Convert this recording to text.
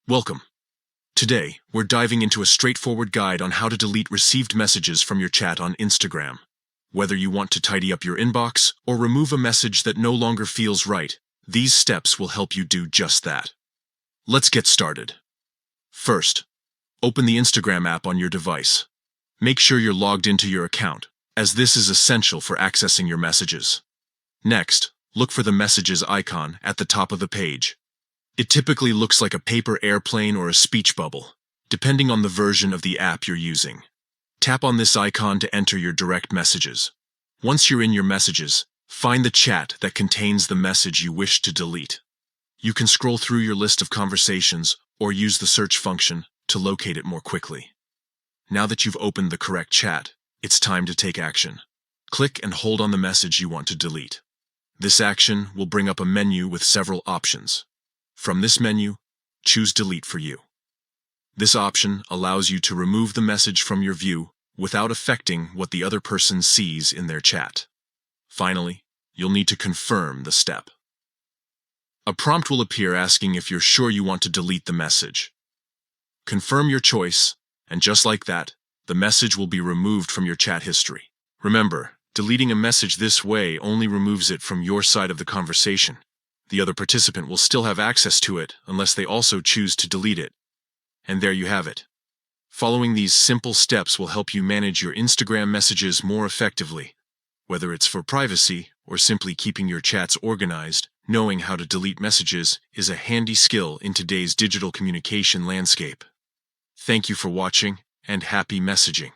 Welcome. Today, we're diving into a straightforward guide on how to delete received messages from your chat on Instagram. Whether you want to tidy up your inbox or remove a message that no longer feels right, these steps will help you do just that. Let's get started. First, open the Instagram app on your device. Make sure you're logged into your account, as this is essential for accessing your messages. Next, look for the messages icon at the top of the page. It typically looks like a paper airplane or a speech bubble, depending on the version of the app you're using. Tap on this icon to enter your direct messages. Once you're in your messages, find the chat that contains the message you wish to delete. You can scroll through your list of conversations or use the search function to locate it more quickly. Now that you've opened the correct chat, it's time to take action. Click and hold on the message you want to delete. This action will bring up a menu with several options. From this menu, choose Delete for You. This option allows you to remove the message from your view without affecting what the other person sees in their chat. Finally, you'll need to confirm the step. A prompt will appear asking if you're sure you want to delete the message. Confirm your choice, and just like that, the message will be removed from your chat history. Remember, deleting a message this way only removes it from your side of the conversation. The other participant will still have access to it unless they also choose to delete it. And there you have it. Following these simple steps will help you manage your Instagram messages more effectively. Whether it's for privacy or simply keeping your chats organized, knowing how to delete messages is a handy skill in today's digital communication landscape. Thank you for watching, and happy messaging.